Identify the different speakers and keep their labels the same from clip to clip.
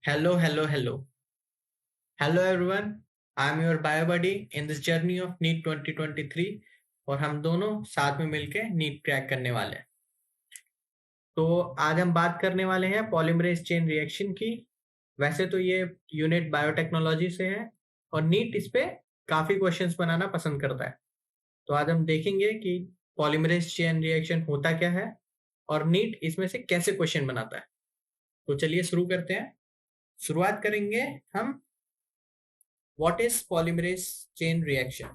Speaker 1: Hello, hello, hello. Hello everyone. I'm your bio buddy in this journey of NEET 2023 और हम दोनों साथ में मिलके नीट क्रैक करने वाले हैं। तो आज हम बात करने वाले हैं पॉलीमरेज चेन रिएक्शन की। वैसे तो ये यूनिट बायोटेक्नोलॉजी से है और नीट इस पे काफी क्वेश्चंस बनाना पसंद करता है। तो आज हम देखेंगे कि पॉलीमरेज चेन रिएक्शन होता क्या है और नीट इसमें से कैसे क्वेश्चन बनाता है। तो चलिए शुरू करते हैं। शुरुआत करेंगे हम What is polymerase chain reaction?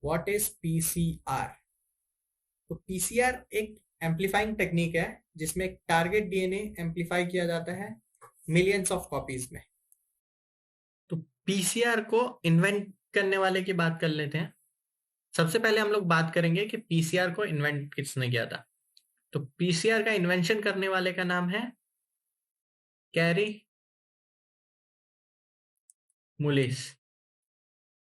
Speaker 1: What is PCR? तो PCR एक एम्पलीफाइंग टेक्निक है जिसमें टारगेट डीएनए एम्पलीफाई किया जाता है मिलियंस ऑफ कॉपीज में। तो पीसीआर को इन्वेंट करने वाले की बात कर लेते हैं। सबसे पहले हम लोग बात करेंगे कि पीसीआर को इन्वेंट किसने किया था। तो पीसीआर का इन्वेंशन करने वाले का नाम है कैरी मुलिस।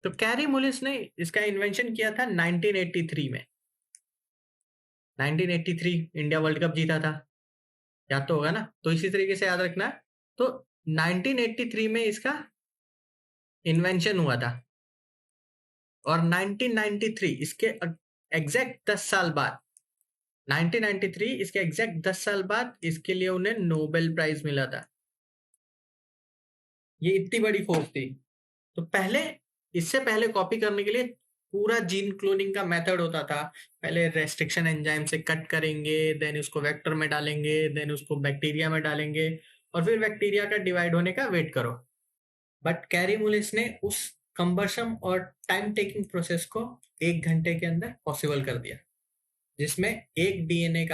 Speaker 1: तो कैरी मुलिस ने इसका इन्वेंशन किया था 1983 में। 1983 इंडिया वर्ल्ड कप जीता था, याद तो होगा ना। तो इसी तरीके से याद रखना। तो 1983 में इसका इन्वेंशन हुआ था और 1993 इसके एग्जैक्ट 10 साल बाद 1993 इसके एग्जैक्ट 10 साल बाद इसके लिए उन्हें नोबेल प्राइज मिला था। ये इतनी बड़ी खोज थी। तो इससे पहले कॉपी करने के लिए पूरा जीन क्लोनिंग का मेथड होता था। पहले रेस्ट्रिक्शन एंजाइम से कट करेंगे, देन उसको वेक्टर में डालेंगे, देन उसको बैक्टीरिया में डालेंगे और फिर बैक्टीरिया का डिवाइड होने का वेट करो। बट कैरी मुलिस ने उस कंबर्शन और टाइम टेकिंग प्रोसेस को 1 घंटे के अंदर पॉसिबल कर दिया, जिसमें एक डीएनए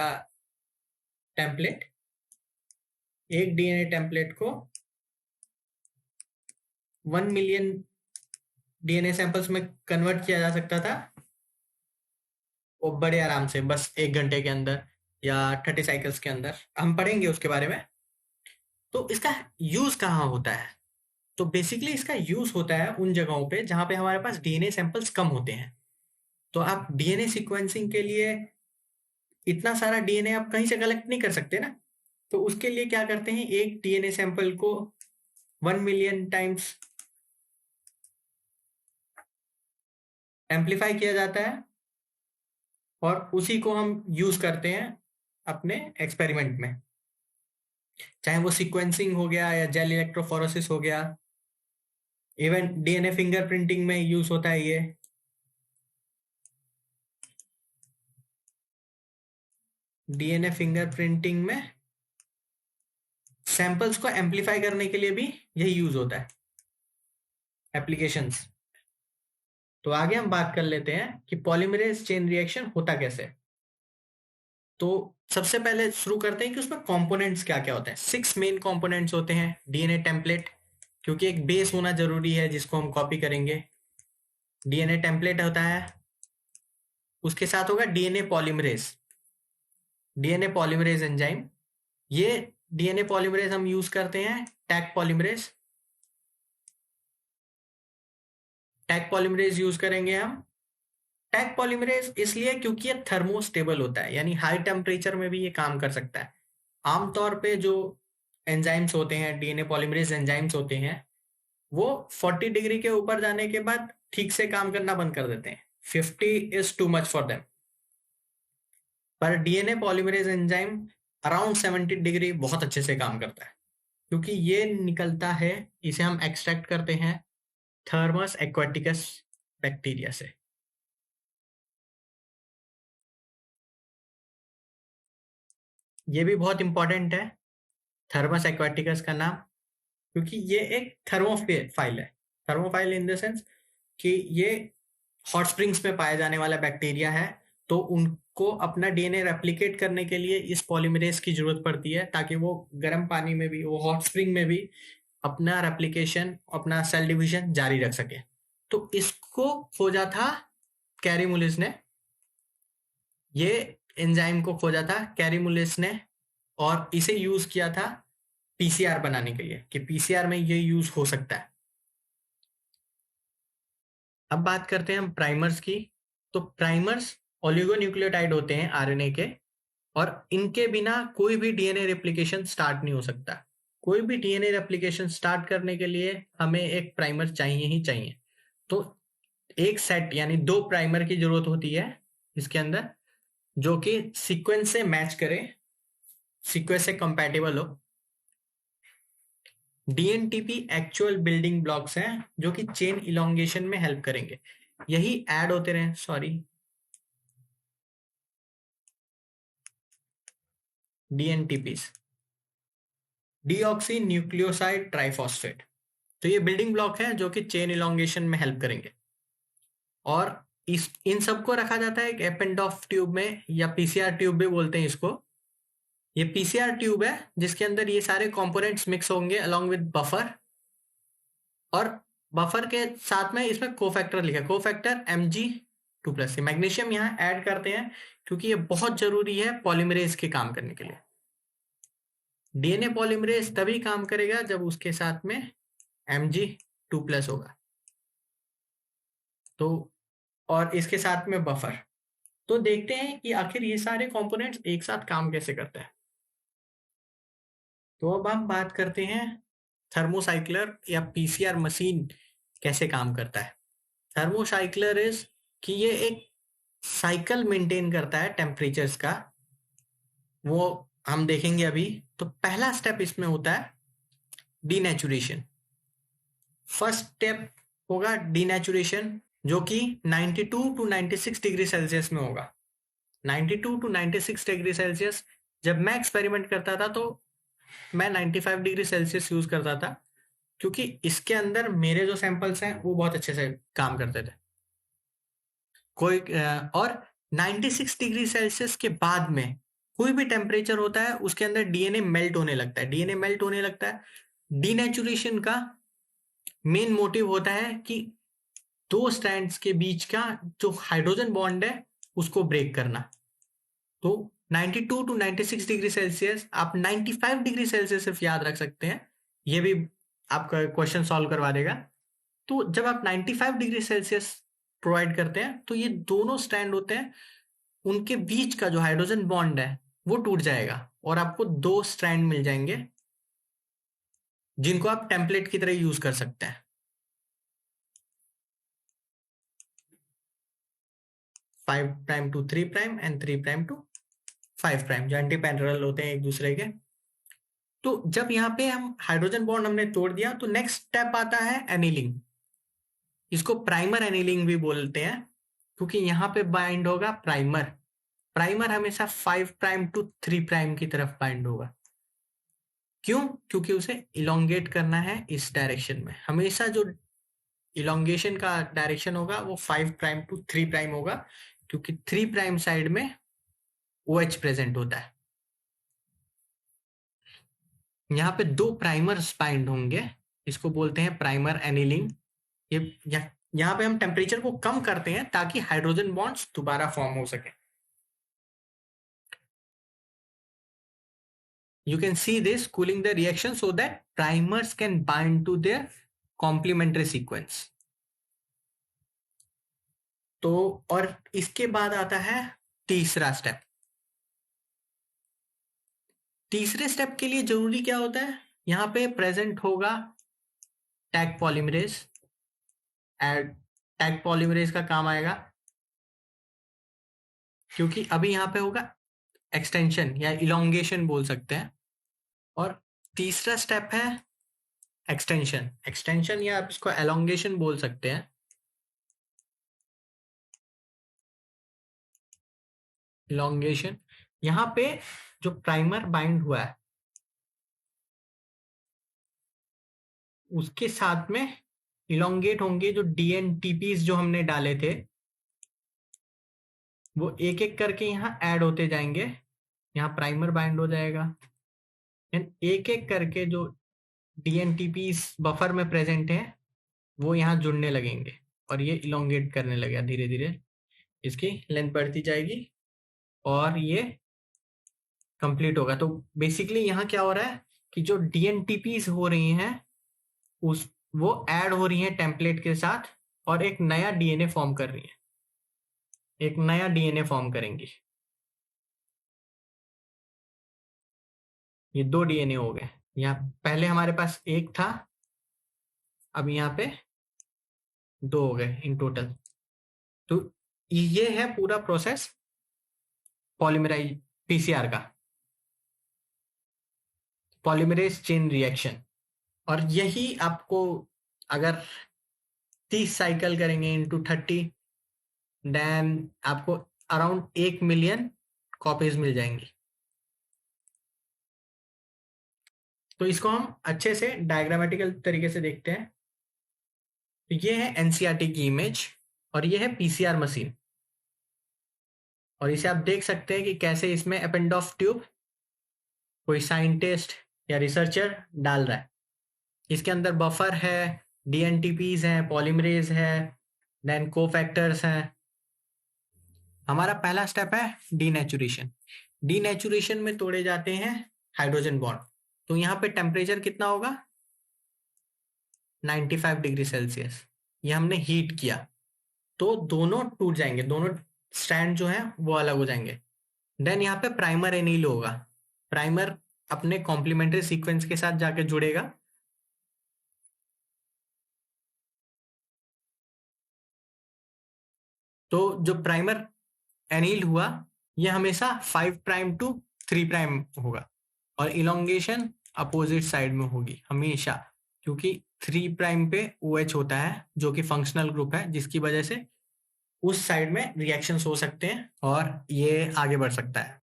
Speaker 1: टेम्पलेट को 1 मिलियन डीएनए सैंपल्स में कन्वर्ट किया जा सकता था वो बड़े आराम से, बस 1 घंटे के अंदर या 30 साइकिल्स के अंदर। हम पढ़ेंगे उसके बारे में। तो इसका यूज कहाँ होता है? तो बेसिकली इसका यूज होता है उन जगहों पे जहां पे हमारे पास डीएनए सैंपल्स कम होते हैं। तो आप डीएनए सीक्वेंसिंग के लिए इतना सारा डीएनए आप कहीं से कलेक्ट नहीं कर सकते ना। तो उसके लिए क्या करते हैं, एक डीएनए सैंपल को 1 मिलियन टाइम्स एम्पलीफाई किया जाता है और उसी को हम यूज करते हैं अपने एक्सपेरिमेंट में, चाहे वो सीक्वेंसिंग हो गया या जेल इलेक्ट्रोफोरेसिस हो गया। इवन डीएनए फिंगरप्रिंटिंग में यूज होता है ये। डीएनए फिंगरप्रिंटिंग में सैंपल्स को एम्पलीफाई करने के लिए भी यही यूज होता है, एप्लीकेशंस। तो आगे हम बात कर लेते हैं कि पॉलीमरेज चेन रिएक्शन होता कैसे। तो सबसे पहले शुरू करते हैं कि उसमें कंपोनेंट्स क्या क्या होते हैं। 6 मेन कंपोनेंट्स होते हैं। डीएनए टेम्पलेट, क्योंकि एक बेस होना जरूरी है जिसको हम कॉपी करेंगे। डीएनए टेम्पलेट होता है, उसके साथ होगा डीएनए पॉलीमरेज एंजाइम। ये डीएनए पॉलीमरेज हम यूज करते हैं टैग पॉलीमरेज यूज करेंगे हम। टैग पॉलीमरेज इसलिए क्योंकि ये थर्मोस्टेबल होता है, यानी हाई टेम्परेचर में भी ये काम कर सकता है। आमतौर पे जो एंजाइम्स होते हैं, डीएनए पॉलीमरेज एंजाइम्स होते हैं, वो 40 डिग्री के ऊपर जाने के बाद ठीक से काम करना बंद कर देते हैं। 50 is too much for them. पर DNA polymerase enzyme around 70 degree बहुत अच्छे से काम करता है, क्योंकि ये निकलता है, इसे हम एक्सट्रैक्ट करते हैं थर्मस एक्वाटिकस बैक्टीरिया से। ये भी बहुत इंपॉर्टेंट है, थर्मस एक्वाटिकस का नाम, क्योंकि ये एक थर्मोफाइल है। थर्मोफाइल इन द सेंस कि ये हॉट स्प्रिंग्स में पाया जाने वाला बैक्टीरिया है। तो उनको अपना डीएनए रेप्लिकेट करने के लिए इस पॉलीमरेज की जरूरत पड़ती है, ताकि वो गर्म पानी में भी, वो हॉट स्प्रिंग में भी अपना रेप्लिकेशन, अपना सेल डिवीजन जारी रख सके। तो इसको खोजा था कैरीमुलिस ने। ये एंजाइम को खोजा था कैरीमुलिस ने और इसे यूज किया था पीसीआर बनाने के लिए, कि पीसीआर में ये यूज हो सकता है। अब बात करते हैं हम प्राइमर्स की। तो प्राइमर्स ओलिगोन्यूक्लियोटाइड होते हैं आरएनए के, और इनके बिना कोई भी डीएनए रेप्लिकेशन स्टार्ट नहीं हो सकता। कोई भी डीएनए रेप्लिकेशन स्टार्ट करने के लिए हमें एक प्राइमर चाहिए ही चाहिए। तो एक सेट यानी 2 प्राइमर की जरूरत होती है इसके अंदर, जो कि सीक्वेंस से मैच करे, सीक्वेंस से कंपैटिबल हो। डीएनटीपी एक्चुअल बिल्डिंग ब्लॉक्स हैं जो कि चेन इलोंगेशन में हेल्प करेंगे। यही ऐड होते रहे, सॉरी, डीएनटीपीस, डीऑक्सी न्यूक्लियोसाइड ट्राइफॉस्फेट। तो ये बिल्डिंग ब्लॉक है जो कि चेन इलोंगेशन में हेल्प करेंगे। और इस इन सबको रखा जाता है एक एपेंडॉफ ट्यूब में, या पीसीआर ट्यूब भी बोलते हैं इसको। ये पीसीआर ट्यूब है जिसके अंदर ये सारे कंपोनेंट्स मिक्स होंगे अलोंग विद बफर। और बफर के साथ में इसमें कोफैक्टर लिखा है, कोफैक्टर Mg2+। मैग्नीशियम यहाँ ऐड करते हैं क्योंकि ये बहुत जरूरी है पॉलीमरेज के काम करने के लिए। डीएनए पॉलीमरेज तभी काम करेगा जब उसके साथ में Mg2+ होगा। तो और इसके साथ में बफर। तो देखते हैं कि आखिर ये सारे कंपोनेंट्स एक साथ काम कैसे करते हैं। तो अब हम बात करते हैं थर्मोसाइक्लर या पीसीआर मशीन कैसे काम करता है। थर्मोसाइक्लर इज कि ये एक साइकिल मेंटेन करता है टेम्परेचर्स का, वो हम देखेंगे अभी। तो पहला स्टेप इसमें होता है डीनेचुरेशन। फर्स्ट स्टेप होगा डीनेचुरेशन, जो कि 92 टू 96 डिग्री सेल्सियस में होगा। 92 टू 96 डिग्री सेल्सियस। जब मैं एक्सपेरिमेंट करता था तो मैं 95 डिग्री सेल्सियस यूज करता था, क्योंकि इसके अंदर मेरे जो सैंपल्स हैं वो बहुत अच्छे से काम करते थे। और 96 डिग्री सेल्सियस के बाद में कोई भी टेम्परेचर होता है उसके अंदर डीएनए मेल्ट होने लगता है। डीएनए मेल्ट होने लगता है। डीनेचुरेशन का मेन मोटिव होता है कि दो स्ट्रैंड्स के बीच का जो हाइड्रोजन बॉन्ड है उसको ब्रेक करना। तो 92 टू 96 डिग्री सेल्सियस, आप 95 डिग्री सेल्सियस सिर्फ याद रख सकते हैं, ये भी आपका क्वेश्चन सॉल्व करवा देगा। तो जब आप 95 डिग्री सेल्सियस प्रोवाइड करते हैं तो ये दोनों स्ट्रैंड होते हैं, उनके बीच का जो हाइड्रोजन बॉन्ड है वो टूट जाएगा और आपको 2 स्ट्रैंड मिल जाएंगे जिनको आप टेम्पलेट की तरह यूज कर सकते हैं। 5 prime to 3 prime and 3 prime to 5 prime, जो एंटी पैरेलल होते हैं एक दूसरे के। तो जब यहाँ पे हम हाइड्रोजन बॉन्ड हमने तोड़ दिया तो नेक्स्ट स्टेप आता है एनीलिंग। इसको प्राइमर एनीलिंग भी बोलते हैं, क्योंकि यहाँ पे बाइंड होगा प्राइमर। प्राइमर हमेशा 5 प्राइम टू 3 प्राइम की तरफ बाइंड होगा। क्यों? क्योंकि उसे इलोंगेट करना है इस डायरेक्शन में। हमेशा जो इलोंगेशन का डायरेक्शन होगा वो 5 प्राइम टू 3 प्राइम होगा, क्योंकि 3 प्राइम साइड में OH प्रेजेंट होता है। यहाँ पे 2 प्राइमर्स बाइंड होंगे, इसको बोलते हैं प्राइमर एनीलिंग। ये यहाँ पे हम टेम्परेचर को कम करते हैं ताकि हाइड्रोजन बॉन्ड्स दोबारा फॉर्म हो सके। You can see this cooling the reaction so that primers can bind to their complementary sequence. तो और इसके बाद आता है तीसरा स्टेप। तीसरे स्टेप के लिए जरूरी क्या होता है? यहाँ पे प्रेजेंट होगा टैग पॉलीमरेज। टैग पॉलीमरेज का काम आएगा क्योंकि अभी यहाँ पे होगा एक्सटेंशन या इलोंगेशन बोल सकते हैं। और तीसरा स्टेप है एक्सटेंशन। एक्सटेंशन या आप इसको एलोंगेशन बोल सकते हैं। इलोंगेशन, यहाँ पे जो प्राइमर बाइंड हुआ है उसके साथ में इलोंगेट होंगे जो डीएनटीपीस जो हमने डाले थे, वो एक एक करके यहाँ ऐड होते जाएंगे। यहाँ प्राइमर बाइंड हो जाएगा, एक एक करके जो डीएनटीपीस बफर में प्रेजेंट है वो यहाँ जुड़ने लगेंगे और ये इलोंगेट करने लगेगा। धीरे धीरे इसकी लेंथ बढ़ती जाएगी और ये कंप्लीट होगा। तो बेसिकली यहाँ क्या हो रहा है कि जो डीएनटीपीस हो रही हैं उस वो ऐड हो रही हैं टेम्पलेट के साथ और एक नया डीएनए फॉर्म कर रही है, एक नया डीएनए फॉर्म करेंगी। ये 2 डीएनए हो गए। यहाँ पहले हमारे पास एक था, अब यहाँ पे 2 हो गए इन टोटल। तो ये है पूरा प्रोसेस पॉलीमराइज पीसीआर का, पॉलीमरेज चेन रिएक्शन। और यही आपको अगर 30 साइकिल करेंगे इंटू 30, देन आपको अराउंड 1 मिलियन कॉपीज मिल जाएंगी। तो इसको हम अच्छे से डायग्रामेटिकल तरीके से देखते हैं। तो ये है एनसीईआरटी की इमेज और ये है पीसीआर मशीन, और इसे आप देख सकते हैं कि कैसे इसमें एपेंडोफ ट्यूब कोई साइंटिस्ट या रिसर्चर डाल रहा है। इसके अंदर बफर है, डीएनटीपीज हैं, पॉलीमरेज है, देन कोफैक्टर्स हैं। हमारा पहला स्टेप है डीनेचुरेशन। डीनेचुरेशन में तोड़े जाते हैं हाइड्रोजन बॉन्ड। तो यहाँ पे टेम्परेचर कितना होगा, 95 डिग्री सेल्सियस। ये हमने हीट किया तो दोनों टूट जाएंगे, दोनों स्ट्रैंड जो है वो अलग हो जाएंगे। देन यहाँ पे प्राइमर एनील होगा। प्राइमर अपने कॉम्प्लीमेंट्री सीक्वेंस के साथ जाके जुड़ेगा। तो जो प्राइमर एनील हुआ ये हमेशा 5 प्राइम टू 3 प्राइम होगा, और इलोंगेशन अपोजिट साइड में होगी हमेशा, क्योंकि 3 प्राइम पे OH होता है जो कि फंक्शनल ग्रुप है, जिसकी वजह से उस साइड में रिएक्शंस हो सकते हैं और ये आगे बढ़ सकता है।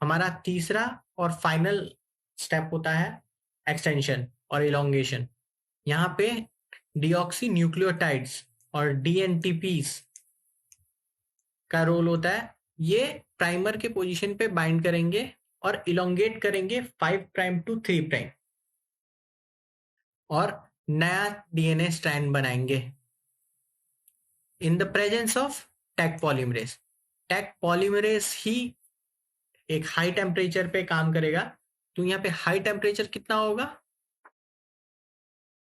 Speaker 1: हमारा तीसरा और फाइनल स्टेप होता है एक्सटेंशन और इलोंगेशन। यहाँ पे डीऑक्सी न्यूक्लियोटाइड्स और डीएनटीपीस का रोल होता है। ये प्राइमर के पोजीशन पे बाइंड करेंगे और इलोंगेट करेंगे 5 प्राइम टू 3 प्राइम और नया डीएनए स्ट्रैंड बनाएंगे in the presence of Taq polymerase. Taq polymerase ही एक हाई टेम्परेचर पे काम करेगा। तो यहाँ पे हाई टेम्परेचर कितना होगा,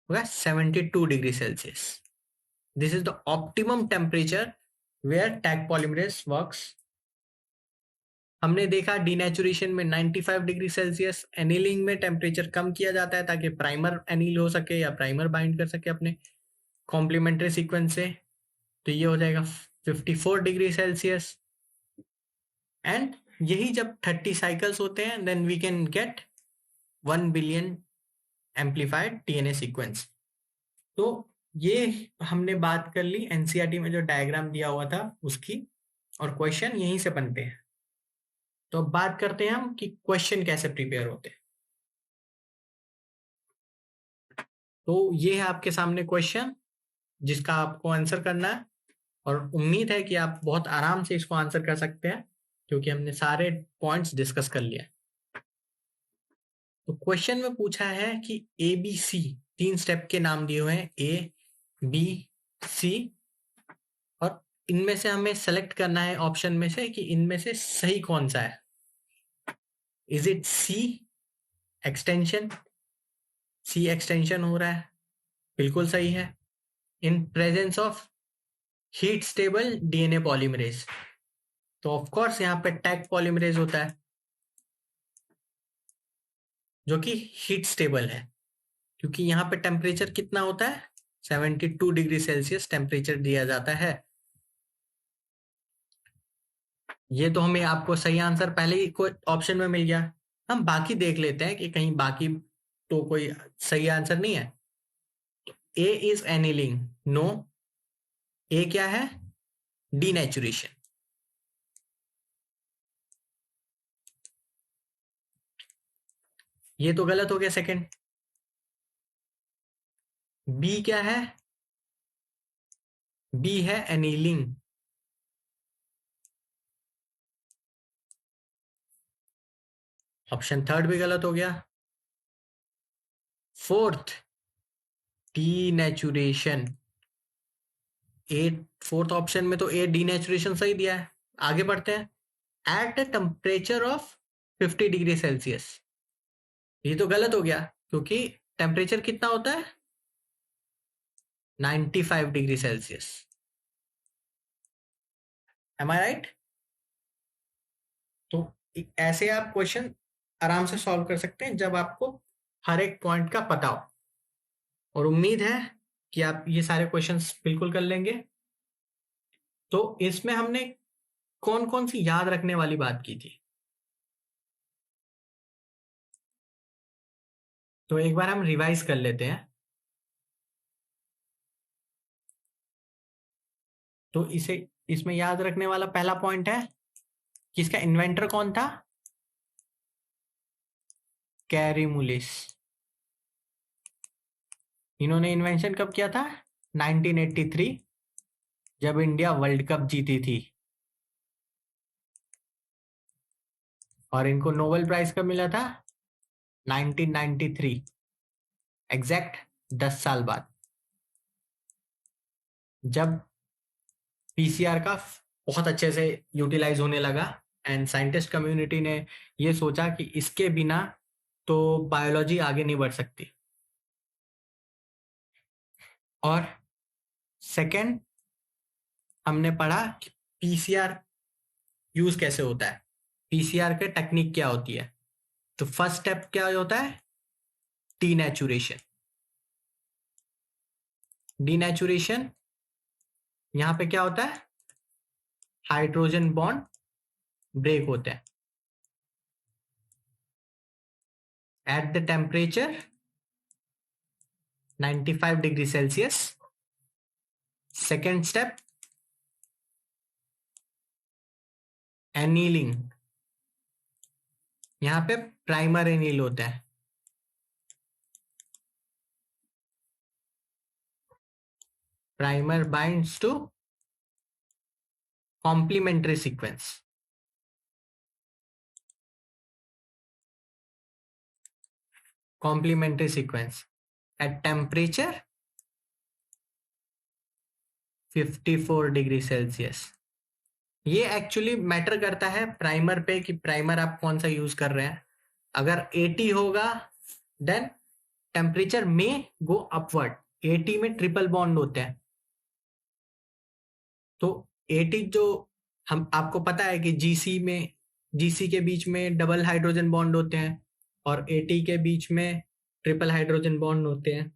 Speaker 1: 72 degree Celsius. This is the optimum temperature where Taq polymerase works. हमने देखा डीनेचुरेशन में 95 डिग्री सेल्सियस, एनीलिंग में टेम्परेचर कम किया जाता है ताकि प्राइमर एनील हो सके या प्राइमर बाइंड कर सके अपने कॉम्प्लीमेंट्री सीक्वेंस से। तो ये हो जाएगा 54 डिग्री सेल्सियस। एंड यही जब 30 साइकिल्स होते हैं then we can get 1 billion amplified DNA sequence. तो ये हमने बात कर ली एनसीईआरटी में जो डायग्राम दिया हुआ था उसकी, और क्वेश्चन यहीं से बनते हैं। तो अब बात करते हैं हम कि क्वेश्चन कैसे प्रिपेयर होते हैं। तो ये है आपके सामने क्वेश्चन जिसका आपको आंसर करना है, और उम्मीद है कि आप बहुत आराम से इसको आंसर कर सकते हैं क्योंकि हमने सारे पॉइंट्स डिस्कस कर लिए। तो क्वेश्चन में पूछा है कि ABC 3 स्टेप के नाम दिए हुए हैं, A, B, C, और इनमें से हमें सेलेक्ट करना है ऑप्शन में से कि इनमें से सही कौन सा है। Is it C extension? C extension हो रहा है, बिल्कुल सही है। In presence of heat stable DNA polymerase, तो ऑफ कोर्स यहाँ पे टैग पॉलीमरेज होता है जो कि हीट स्टेबल है, क्योंकि यहाँ पे टेम्परेचर कितना होता है, 72 डिग्री सेल्सियस टेम्परेचर दिया जाता है। ये तो हमें आपको सही आंसर पहले ही कोई ऑप्शन में मिल गया। हम बाकी देख लेते हैं कि कहीं बाकी तो कोई सही आंसर नहीं है। ए इज एनिलिंग, नो। ए क्या है, डीनेचुरेशन। ये तो गलत हो गया सेकंड। बी क्या है, बी है एनीलिंग। ऑप्शन थर्ड भी गलत हो गया। Fourth denaturation. ए फोर्थ ऑप्शन में तो ए डीनेचुरेशन सही दिया है। आगे बढ़ते हैं। At a temperature of 50 degree Celsius, ये तो गलत हो गया क्योंकि टेम्परेचर कितना होता है, 95 डिग्री सेल्सियस। एम आई राइट? तो ऐसे आप क्वेश्चन आराम से सॉल्व कर सकते हैं जब आपको हर एक पॉइंट का पता हो, और उम्मीद है कि आप ये सारे क्वेश्चंस बिल्कुल कर लेंगे। तो इसमें हमने कौन कौन सी याद रखने वाली बात की थी, तो एक बार हम रिवाइज कर लेते हैं। तो इसे इसमें याद रखने वाला पहला पॉइंट है कि इसका इन्वेंटर कौन था, कैरीमुलिस। इन्होंने इन्वेंशन कब किया था, 1983, जब इंडिया वर्ल्ड कप जीती थी। और इनको नोबेल प्राइज कब मिला था, 1993, एग्जैक्ट 10 साल बाद, जब पीसीआर का बहुत अच्छे से यूटिलाइज होने लगा एंड साइंटिस्ट कम्युनिटी ने ये सोचा कि इसके बिना तो बायोलॉजी आगे नहीं बढ़ सकती। और सेकंड हमने पढ़ा कि पीसीआर यूज कैसे होता है, पीसीआर के टेक्निक क्या होती है। तो फर्स्ट स्टेप क्या होता है, डीनेचुरेशन। डीनेचुरेशन यहां पे क्या होता है, हाइड्रोजन बॉन्ड ब्रेक होते हैं at the temperature 95 degree Celsius. Second step, annealing. यहां पे प्राइमर एनील होता है। Primer binds to complementary sequence. Complementary sequence at temperature 54 degree Celsius. ये एक्चुअली मैटर करता है प्राइमर पे कि प्राइमर आप कौन सा यूज कर रहे हैं। अगर 80 होगा देन टेम्परेचर में गो अपवर्ड। 80 में ट्रिपल बॉन्ड होते हैं, तो 80 जो हम आपको पता है कि जीसी के बीच में डबल हाइड्रोजन बॉन्ड होते हैं और 80 के बीच में ट्रिपल हाइड्रोजन बॉन्ड होते हैं।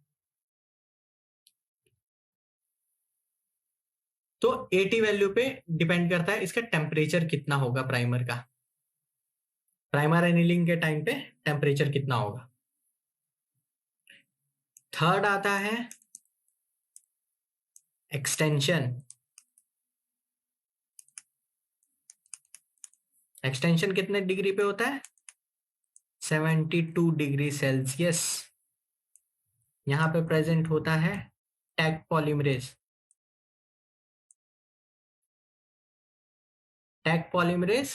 Speaker 1: तो 80 वैल्यू पे डिपेंड करता है इसका टेम्परेचर कितना होगा प्राइमर का। प्राइमर एनीलिंग के टाइम पे टेम्परेचर कितना होगा। थर्ड आता है एक्सटेंशन। एक्सटेंशन कितने डिग्री पे होता है, 72 डिग्री सेल्सियस। यहां पे प्रेजेंट होता है tag polymerase. Taq polymerase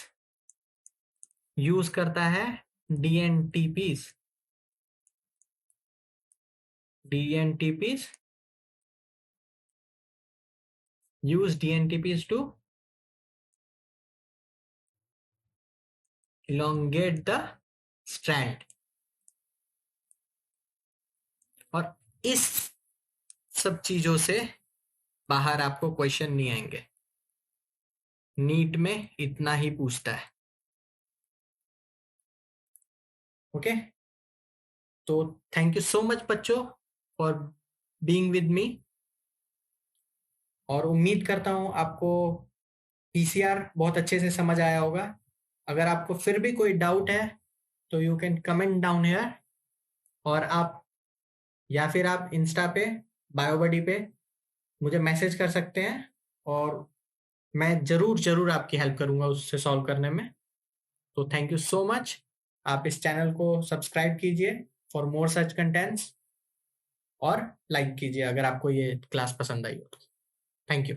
Speaker 1: use करता है डीएनटीपीस। डीएनटीपीस use DNTPs to elongate the strand। और इस सब चीजों से बाहर आपको क्वेश्चन नहीं आएंगे, नीट में इतना ही पूछता है। ओके, तो थैंक यू सो मच बच्चों फॉर बीइंग विद मी, और उम्मीद करता हूं आपको पीसीआर बहुत अच्छे से समझ आया होगा। अगर आपको फिर भी कोई डाउट है तो you can comment down here, और आप या फिर आप इंस्टा पे बायोबडी पे मुझे मैसेज कर सकते हैं, और मैं जरूर जरूर आपकी हेल्प करूंगा उससे सॉल्व करने में। तो थैंक यू सो मच। आप इस चैनल को सब्सक्राइब कीजिए फॉर मोर सच कंटेंट्स, और लाइक कीजिए अगर आपको ये क्लास पसंद आई हो तो। Thank you.